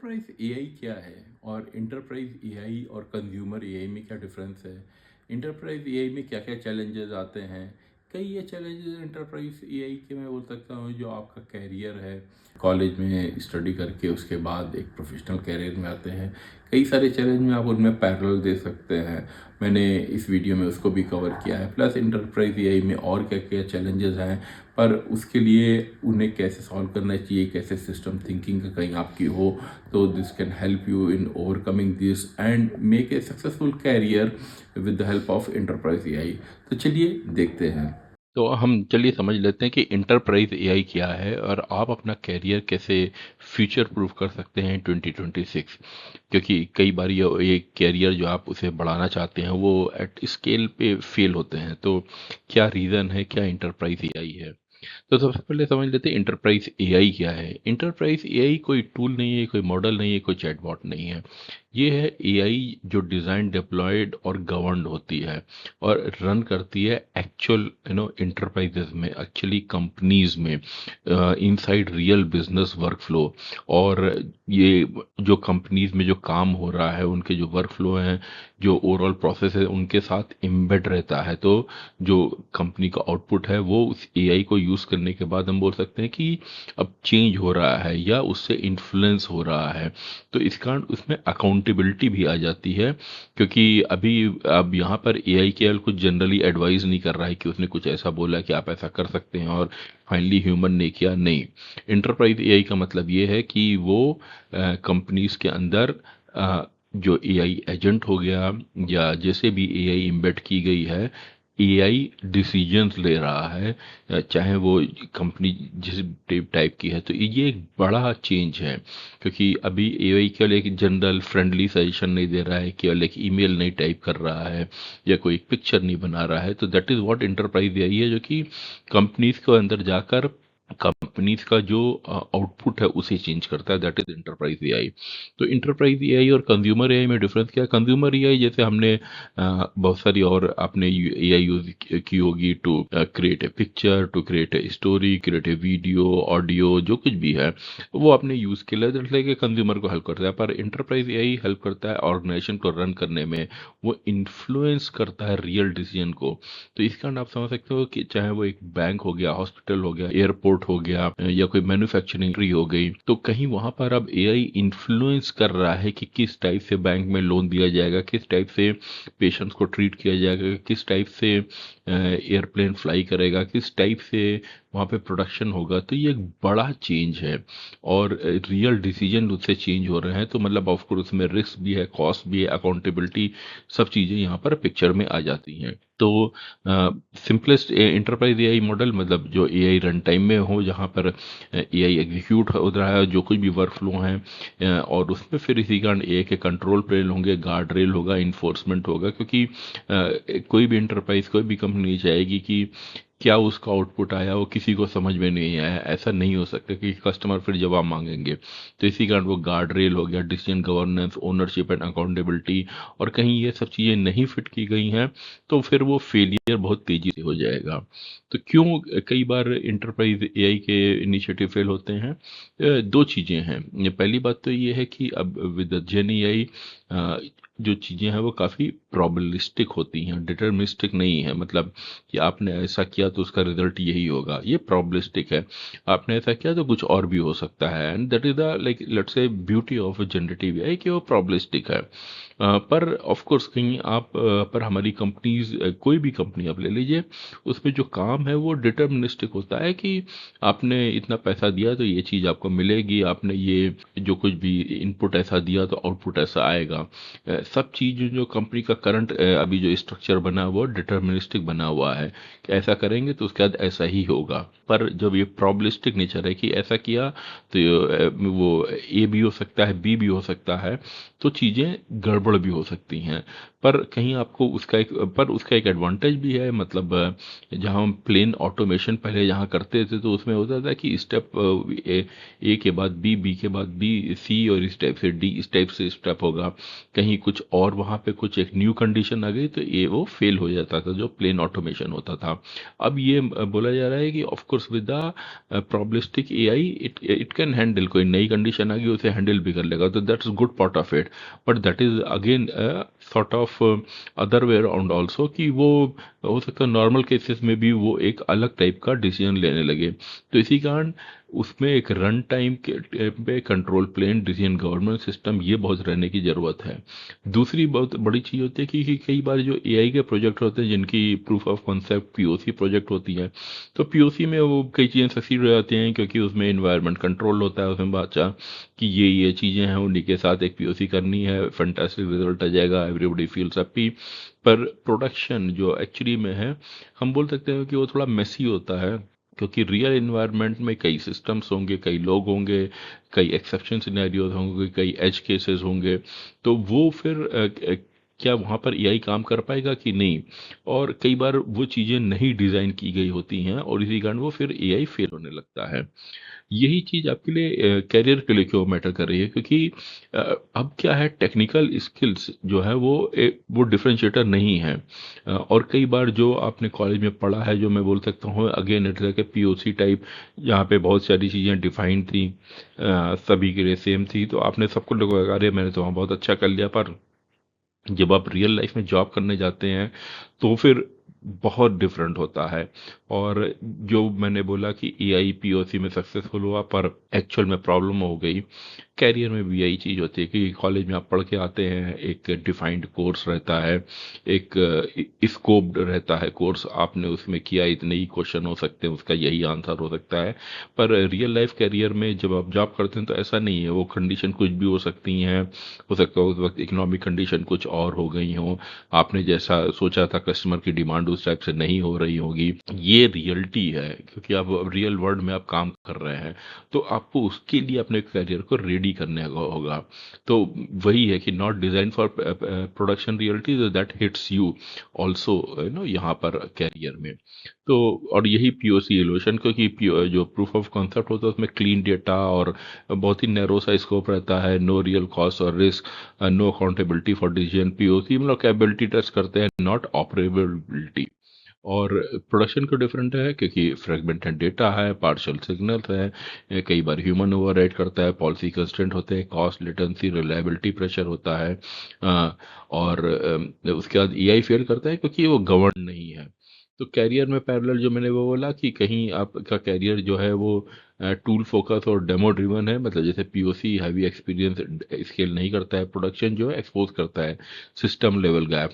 Enterprise AI क्या है और इंटरप्राइज एआई और कंज्यूमर एआई में क्या डिफरेंस है। इंटरप्राइज एआई में क्या क्या चैलेंजेस आते हैं। कई ये चैलेंजेस इंटरप्राइज एआई के मैं बोल सकता हूँ जो आपका कैरियर है, कॉलेज में स्टडी करके उसके बाद एक प्रोफेशनल कैरियर में आते हैं। कई सारे चैलेंज में आप उनमें पैरेलल दे सकते हैं। मैंने इस वीडियो में उसको भी कवर किया है। प्लस इंटरप्राइज एआई में और क्या क्या चैलेंजेस हैं, पर उसके लिए उन्हें कैसे सॉल्व करना चाहिए, कैसे सिस्टम थिंकिंग कहीं आपकी हो तो this can help you in overcoming this and make a successful career with the help of enterprise AI. तो चलिए देखते हैं। तो हम चलिए समझ लेते हैं कि इंटरप्राइज एआई क्या है और आप अपना कैरियर कैसे फ्यूचर प्रूफ कर सकते हैं 2026। क्योंकि कई बार ये कैरियर जो आप उसे बढ़ाना चाहते हैं वो एट स्केल पे फेल होते हैं। तो क्या रीज़न है, क्या इंटरप्राइज एआई है। तो सबसे पहले समझ लेते हैं इंटरप्राइज एआई क्या है। इंटरप्राइज एआई कोई टूल नहीं है, कोई मॉडल नहीं है, कोई चैटबॉट नहीं है। ये है एआई जो डिज़ाइन, डिप्लॉयड और गवर्नड होती है और रन करती है एक्चुअल इंटरप्राइजेज में, एक्चुअली कंपनीज में, इनसाइड रियल बिजनेस वर्कफ्लो। और ये जो कंपनीज में जो काम हो रहा है उनके जो वर्कफ्लो हैं, जो ओवरऑल प्रोसेस है उनके साथ एम्बेड रहता है। तो जो कंपनी का आउटपुट है वो उस एआई को यूज़ करने के बाद हम बोल सकते हैं कि अब चेंज हो रहा है या उससे इन्फ्लुएंस हो रहा है। तो इस कारण उसमें अकाउंटेबिलिटी भी आ जाती है, क्योंकि अभी अब यहाँ पर एआई केवल कुछ जनरली एडवाइस नहीं कर रहा है कि उसने कुछ ऐसा बोला कि आप ऐसा कर सकते हैं और फाइनली ह्यूमन ने किया, नहीं। इंटरप्राइज एआई का मतलब ये है कि वो कंपनीज के अंदर जो एआई एजेंट हो गया या जैसे भी एआई एम्बेड की गई है, एआई डिसीजंस ले रहा है, चाहे वो कंपनी जिस टाइप की है। तो ये एक बड़ा चेंज है, क्योंकि अभी एआई केवल एक जनरल फ्रेंडली सजेशन नहीं दे रहा है, केवल एक ईमेल नहीं टाइप कर रहा है या कोई पिक्चर नहीं बना रहा है। तो that is what enterprise AI है, जो कि कंपनीज के अंदर जाकर कंपनीज का जो आउटपुट है उसे चेंज करता है। That is enterprise AI. तो इंटरप्राइज एआई और कंज्यूमर एआई में डिफरेंस क्या है। कंज्यूमर एआई जैसे हमने बहुत सारी और आपने एआई यूज की होगी to create a picture, to create a story, create a video, audio, जो कुछ भी है वो आपने यूज़ किया, दैट्स लाइक कंज्यूमर को हेल्प करता है। पर इंटरप्राइज एआई हेल्प करता है ऑर्गेनाइजेशन को रन करने में, वो इन्फ्लुएंस करता है रियल डिसीजन को। तो इस कारण आप समझ सकते हो कि चाहे वो एक बैंक हो गया, हॉस्पिटल हो गया, एयरपोर्ट हो गया या कोई मैन्युफैक्चरिंग हो गई, तो कहीं वहां पर अब एआई इन्फ्लुएंस कर रहा है कि किस टाइप से बैंक में लोन दिया जाएगा, किस टाइप से पेशेंट्स को ट्रीट किया जाएगा, किस टाइप से एयरप्लेन फ्लाई करेगा, किस टाइप से वहाँ पे प्रोडक्शन होगा। तो ये एक बड़ा चेंज है और रियल डिसीजन उससे चेंज हो रहे हैं। तो मतलब ऑफ कोर्स उसमें रिस्क भी है, कॉस्ट भी है, अकाउंटेबिलिटी, सब चीज़ें यहाँ पर पिक्चर में आ जाती हैं। तो सिंपलेस्ट इंटरप्राइज एआई मॉडल मतलब जो एआई रन टाइम में हो, जहाँ पर एआई एग्जीक्यूट हो रहा है, जो कुछ भी वर्क फ्लो हैं, और उसमें फिर इसी कारण एआई के कंट्रोल प्लेन होंगे, गार्ड रेल होगा, इन्फोर्समेंट होगा। क्योंकि कोई भी इंटरप्राइज, कोई भी कंपनी नहीं चाहेगी कि क्या उसका आउटपुट आया वो किसी को समझ में नहीं आया। ऐसा नहीं हो सकता कि कस्टमर फिर जवाब मांगेंगे। तो इसी कारण वो गार्ड रेल हो गया, decision governance, ownership and accountability, और कहीं ये सब चीज़ें नहीं फिट की गई हैं तो फिर वो फेलियर बहुत तेज़ी से हो जाएगा। तो क्यों कई बार इंटरप्राइज एआई के इनिशिएटिव फेल होते हैं। दो चीज़ें हैं। पहली बात तो ये है कि अब विद द जेन एआई जो चीज़ें हैं वो काफ़ी प्रॉबलिस्टिक होती हैं, डिटर्मिनिस्टिक नहीं है। मतलब कि आपने ऐसा किया तो उसका रिजल्ट यही होगा, ये प्रॉबलिस्टिक है। आपने ऐसा किया तो कुछ और भी हो सकता है, and that is the like let's say beauty of generative AI कि वो प्रॉबलिस्टिक है। पर ऑफ कोर्स कहीं आप पर हमारी कंपनीज, कोई भी कंपनी आप ले लीजिए, उसमें जो काम है वो डिटर्मिनिस्टिक होता है कि आपने इतना पैसा दिया तो ये चीज़ आपको मिलेगी, आपने ये जो कुछ भी इनपुट ऐसा दिया तो आउटपुट ऐसा आएगा। सब चीज़ जो कंपनी का करंट अभी जो स्ट्रक्चर बना हुआ है डिटर्मिनिस्टिक बना हुआ है कि ऐसा करेंगे तो उसके बाद ऐसा ही होगा। पर जब ये प्रॉब्लिस्टिक नेचर है कि ऐसा किया तो वो ए भी हो सकता है, बी भी हो सकता है, तो चीज़ें गड़बड़ गड़बड़ भी हो सकती हैं। पर कहीं आपको उसका एक एडवांटेज भी है, मतलब जहाँ हम प्लेन ऑटोमेशन पहले जहाँ करते थे तो उसमें होता था कि स्टेप ए के बाद बी, बी के बाद बी, सी और इस टाइप से डी, इस टाइप से स्टेप होगा। कहीं कुछ और वहाँ पे कुछ एक न्यू कंडीशन आ गई तो ये वो फेल हो जाता था जो प्लेन ऑटोमेशन होता था। अब ये बोला जा रहा है कि of course with the probabilistic AI it it can handle, कोई नई कंडीशन आ गई उसे हैंडल भी कर लेगा, तो that's good part of it. But that is again sort of other way around also, कि वो हो सकता है नॉर्मल केसेस में भी वो एक अलग टाइप का डिसीजन लेने लगे। तो इसी कारण उसमें एक रन टाइम के पे control plane decision government system ये बहुत रहने की ज़रूरत है। दूसरी बहुत बड़ी चीज़ होती है कि कई बार जो एआई के प्रोजेक्ट होते हैं जिनकी proof of concept POC project होती है, तो पीओसी में वो कई चीज़ें सक्सीड हो जाती हैं क्योंकि उसमें इन्वायरमेंट कंट्रोल होता है, उसमें बादशाह कि ये चीज़ें हैं उन्हीं के साथ एक पीओसी करनी है, फैंटास्टिक रिजल्ट आ जाएगा, एवरीबॉडी फील्स हैप्पी। पर प्रोडक्शन जो एक्चुअली में है, हम बोल सकते हैं कि वो थोड़ा मेसी होता है, क्योंकि रियल इन्वायरमेंट में कई सिस्टम्स होंगे, कई लोग होंगे, कई एक्सेप्शन सिनेरियोज होंगे, कई एज केसेस होंगे। तो वो फिर क्या वहाँ पर एआई काम कर पाएगा कि नहीं, और कई बार वो चीज़ें नहीं डिज़ाइन की गई होती हैं और इसी कारण वो फिर एआई फेल होने लगता है। यही चीज़ आपके लिए करियर के लिए क्यों मैटर कर रही है, क्योंकि अ, अब क्या है, टेक्निकल स्किल्स जो है वो डिफरेंशिएटर नहीं है। और कई बार जो आपने कॉलेज में पढ़ा है, जो मैं बोल सकता हूँ again it's like POC type, जहाँ पे बहुत सारी चीज़ें डिफाइंड थी, सभी के लिए सेम थी, तो आपने सबको लगा अरे मैंने तो वहाँ बहुत अच्छा कर लिया। पर जब आप रियल लाइफ में जॉब करने जाते हैं तो फिर बहुत डिफरेंट होता है। और जो मैंने बोला कि एआई पीओसी में सक्सेसफुल हुआ पर एक्चुअल में प्रॉब्लम हो गई, कैरियर में भी यही चीज़ होती है कि कॉलेज में आप पढ़ के आते हैं, एक डिफाइंड कोर्स रहता है, एक स्कोप्ड रहता है कोर्स, आपने उसमें किया, इतने ही क्वेश्चन हो सकते हैं, उसका यही आंसर हो सकता है। पर रियल लाइफ कैरियर में जब आप जॉब करते हैं तो ऐसा नहीं है, वो कंडीशन कुछ भी हो सकती हैं। हो सकता है उस वक्त इकोनॉमिक कंडीशन कुछ और हो गई हो, आपने जैसा सोचा था कस्टमर की डिमांड उस टाइप से नहीं हो रही होगी। ये रियलिटी है, क्योंकि आप रियल वर्ल्ड में आप काम कर रहे हैं, तो आपको उसके लिए अपने करियर को रेडी करने का होगा। तो वही है कि not design for production reality that hits you also, यहाँ पर कैरियर में। तो और यही पीओसी इलोशन, क्योंकि जो प्रूफ ऑफ कॉन्सेप्ट होता है उसमें क्लीन डेटा और बहुत ही नैरो सा स्कोप रहता है, नो रियल कॉस्ट और risk, no accountability for decision. POC मतलब कैपेबिलिटी टेस्ट करते हैं, नॉट ऑपरेबिलिटी। और प्रोडक्शन को डिफरेंट है क्योंकि फ्रेगमेंटेड डेटा है, पार्शियल सिग्नल्स है, कई बार ह्यूमन ओवरराइड करता है, पॉलिसी कंस्ट्रेंट होते हैं, कॉस्ट लेटेंसी रिलायबिलिटी प्रेशर होता है। और उसके बाद एआई फेल करता है क्योंकि वो गवर्न नहीं है। तो कैरियर में पैरेलल जो मैंने वो बोला कि कहीं आपका कैरियर जो है वो टूल फोकस और डेमो ड्रिवन है, मतलब जैसे पीओसी हैवी एक्सपीरियंस स्केल नहीं करता है, प्रोडक्शन जो है एक्सपोज करता है सिस्टम लेवल गैप।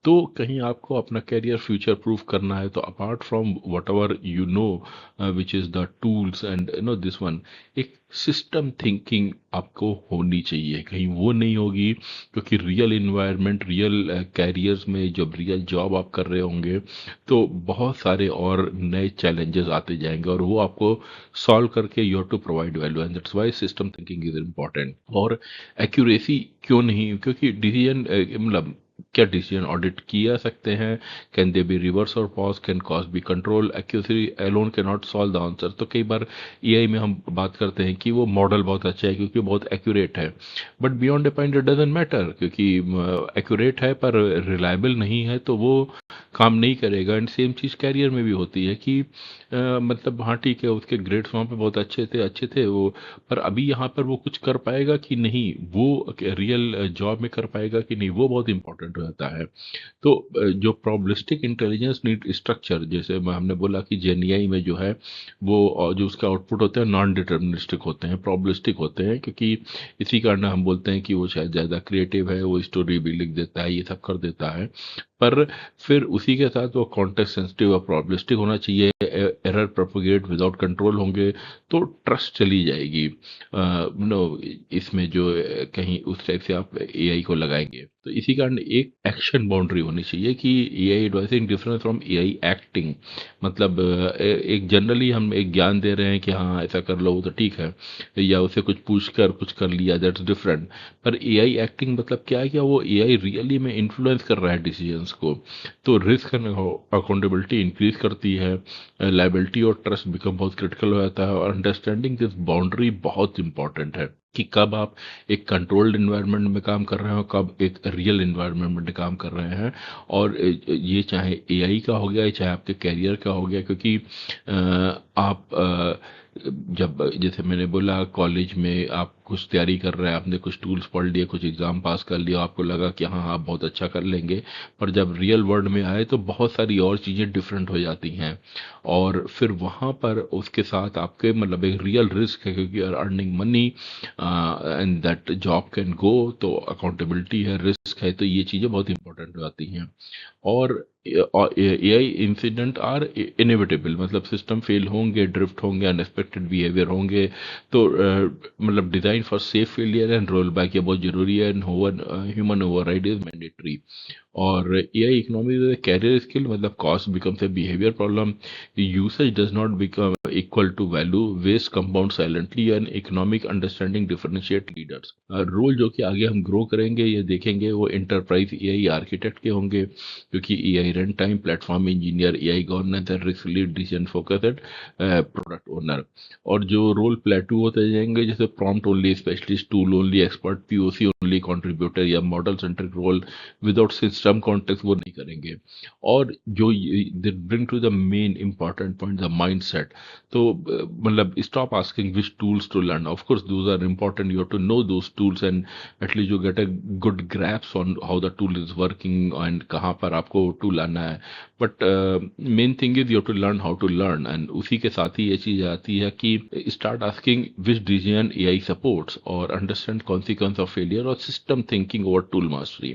तो कहीं आपको अपना कैरियर फ्यूचर प्रूफ करना है तो apart from what ever you know which is the tools and this one, एक सिस्टम थिंकिंग आपको होनी चाहिए। कहीं वो नहीं होगी, क्योंकि रियल इन्वायरमेंट, रियल कैरियर्स में जब रियल जॉब आप कर रहे होंगे तो बहुत सारे और नए चैलेंजेस आते जाएंगे और वो आपको सॉल्व करके you have to provide value, and that's why system thinking is important. और एक्यूरेसी क्यों नहीं, क्योंकि डिसीजन मतलब क्या डिसीजन ऑडिट किया सकते हैं, कैन दे बी रिवर्स और pause, can cost be control, accuracy alone can not solve the answer. तो कई बार एआई में हम बात करते हैं कि वो मॉडल बहुत अच्छा है क्योंकि बहुत एक्यूरेट है, but beyond a point it doesn't matter, क्योंकि एक्यूरेट है पर रिलायबल नहीं है तो वो काम नहीं करेगा। एंड सेम चीज़ कैरियर में भी होती है कि मतलब हाँ ठीक है, उसके ग्रेड्स वहाँ पे बहुत अच्छे थे वो, पर अभी यहाँ पर वो कुछ कर पाएगा कि नहीं, वो रियल जॉब में कर पाएगा कि नहीं, वो बहुत इंपॉर्टेंट हो जाता है। तो जो प्रोबेबिलिस्टिक इंटेलिजेंस नीड स्ट्रक्चर, जैसे हमने बोला कि जेएनआई में जो है वो जो उसका आउटपुट होते हैं नॉन डिटर्मिनिस्टिक होते हैं, प्रोबेबिलिस्टिक होते हैं, क्योंकि इसी कारण हम बोलते हैं कि वो शायद ज़्यादा क्रिएटिव है, वो स्टोरी भी लिख देता है, ये सब कर देता है। पर फिर उसी के साथ वो कॉन्टेक्स्ट सेंसिटिव और प्रोबेबिलिस्टिक होना चाहिए, error rumour propagate without control होंगे तो ट्रस्ट चली जाएगी। नो, इसमें जो कहीं उस टाइप से आप एआई को लगाएंगे, तो इसी कारण एक एक्शन बाउंड्री होनी चाहिए कि AI advising difference from AI acting. मतलब एक जनरली हम एक ज्ञान दे रहे हैं कि हाँ ऐसा कर लो, वो तो ठीक है, या उसे कुछ पूछ कर कुछ कर लिया, दैट्स डिफरेंट। पर एआई एक्टिंग मतलब क्या है कि वो एआई रियली में इन्फ्लुएंस कर रहा है डिसीजंस को, तो रिस्क एंड अकाउंटेबिलिटी इंक्रीज करती है, लाइबिलिटी और ट्रस्ट बिकम बहुत क्रिटिकल हो जाता है, और अंडरस्टैंडिंग दिस बाउंड्री बहुत इंपॉर्टेंट है कि कब आप एक कंट्रोल्ड इन्वायरमेंट में काम कर रहे हो, कब एक रियल इन्वायरमेंट में काम कर रहे हैं। और ये चाहे एआई का हो गया, चाहे आपके कैरियर का हो गया, क्योंकि आप जब जैसे मैंने बोला कॉलेज में आप कुछ तैयारी कर रहे हैं, आपने कुछ टूल्स पढ़ लिए, कुछ एग्ज़ाम पास कर लिया, आपको लगा कि हाँ आप बहुत अच्छा कर लेंगे, पर जब रियल वर्ल्ड में आए तो बहुत सारी और चीज़ें डिफरेंट हो जाती हैं। और फिर वहाँ पर उसके साथ आपके मतलब एक रियल रिस्क है, क्योंकि earning money and that job can go, तो अकाउंटेबिलिटी है, रिस्क है, तो ये चीज़ें बहुत इंपॉर्टेंट हो जाती हैं। और एआई इंसिडेंट आर इनएविटेबल, मतलब सिस्टम फेल होंगे, ड्रिफ्ट होंगे, अनएक्सपेक्टेड बिहेवियर होंगे, तो मतलब design for safe failure and roll back ये बहुत जरूरी है, and human override is mandatory. और AI economy is career skill, मतलब cost becomes a behaviour problem, usage does not become equal to value, waste compound silently, and economic understanding differentiate leaders. Role जो कि आगे हम grow करेंगे ये देखेंगे वो एंटरप्राइज एआई आर्किटेक्ट के होंगे, क्योंकि AI run time, platform engineer, AI governance and risk lead, decision focused product owner. और जो रोल प्लेटू होते जाएंगे, जैसे prompt only specialist, tool only expert, POC only contributor, या model centric role without system context, वो नहीं करेंगे। और जो they bring to the main important point, the mindset. तो मतलब stop asking which tools to learn, of course those are important, you have to know those tools, and at least you get a good grasp on how the tool is working and कहाँ पर आपको tool आना है। But main thing is you have to learn how to learn, and उसी के साथ ही ये चीज आती है कि start asking which decision AI supports, और अंडरस्टैंड कॉन्सिक्वेंस ऑफ फेलियर, और system thinking over tool mastery.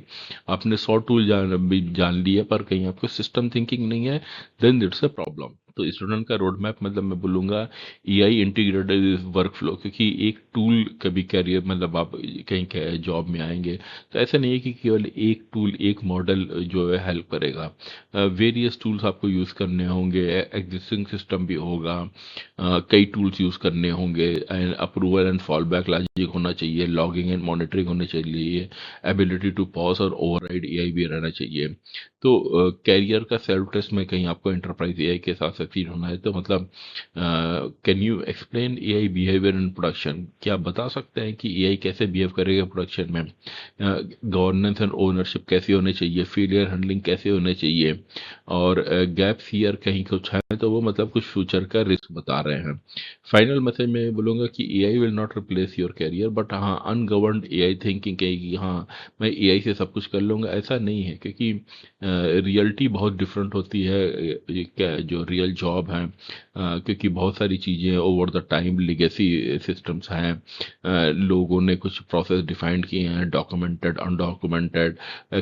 आपने 100 टूल जान लिए, पर कहीं आपको सिस्टम थिंकिंग नहीं है, देन इट्स अ प्रॉब्लम। तो स्टूडेंट का रोड मैप मतलब मैं बोलूँगा एआई इंटीग्रेटेड वर्क फ्लो, क्योंकि एक टूल कभी कैरियर मतलब आप कहीं जॉब में आएंगे तो ऐसा नहीं है कि केवल एक टूल एक मॉडल जो है हेल्प करेगा, वेरियस टूल्स आपको यूज़ करने होंगे, एग्जिस्टिंग सिस्टम भी होगा, कई टूल्स यूज़ करने होंगे, and approval and fall back logic होना चाहिए, लॉगिंग एंड मॉनिटरिंग होनी चाहिए, एबिलिटी टू पॉज और ओवरराइड एआई भी रहना चाहिए। तो कैरियर का सेल्फ टेस्ट में कहीं आपको एंटरप्राइज एआई के साथ सक्सीड होना है, तो मतलब can you explain AI behaviour in production, क्या आप बता सकते हैं कि एआई कैसे बिहेव करेगा प्रोडक्शन में, गवर्नेंस एंड ओनरशिप कैसे होने चाहिए, फेलियर हैंडलिंग कैसे होने चाहिए, और गैप्स हियर कहीं कुछ है तो वो मतलब कुछ फ्यूचर का रिस्क बता रहे हैं। फाइनल मैसेज में बोलूँगा कि AI will not replace your career, but हाँ अनगवर्नड एआई थिंकिंग कहेगी हाँ मैं एआई से सब कुछ कर लूँगा, ऐसा नहीं है, क्योंकि रियलिटी बहुत डिफरेंट होती है। ये क्या जो रियल जॉब है, क्योंकि बहुत सारी चीज़ें over the time legacy systems हैं, लोगों ने कुछ प्रोसेस डिफाइंड किए हैं, डॉक्यूमेंटेड अनडॉक्यूमेंटेड,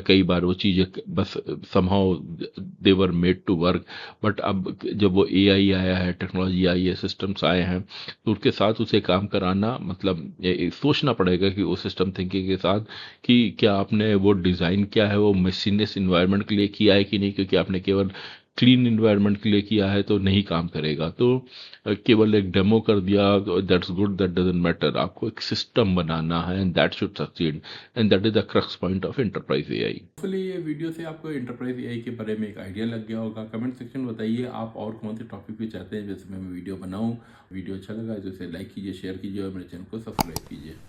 कई बार वो चीज़ें बस somehow they were made to work. But अब जब वो एआई आया है, टेक्नोलॉजी आई है, सिस्टम्स आए हैं, तो उसके साथ उसे काम कराना मतलब सोचना पड़ेगा कि वो सिस्टम थिंकिंग के साथ कि क्या आपने वो डिज़ाइन किया है वो मशीनलेस इन्वायरमेंट के लिए किया है कि नहीं, क्योंकि आपने केवल क्लीन इन्वायरमेंट के लिए किया है तो नहीं काम करेगा। तो केवल एक डेमो कर दिया तो that's good, that doesn't matter, आपको एक सिस्टम बनाना है and that should succeed, and that is the crux point of enterprise AI. Hopefully ये वीडियो से आपको एंटरप्राइज एआई के बारे में एक आइडिया लग गया होगा। कमेंट सेक्शन में बताइए आप और कौन से टॉपिक पे चाहते हैं जैसे मैं वीडियो बनाऊं। वीडियो अच्छा लगा तो इसे लाइक कीजिए, शेयर कीजिए और मेरे चैनल को सब्सक्राइब कीजिए।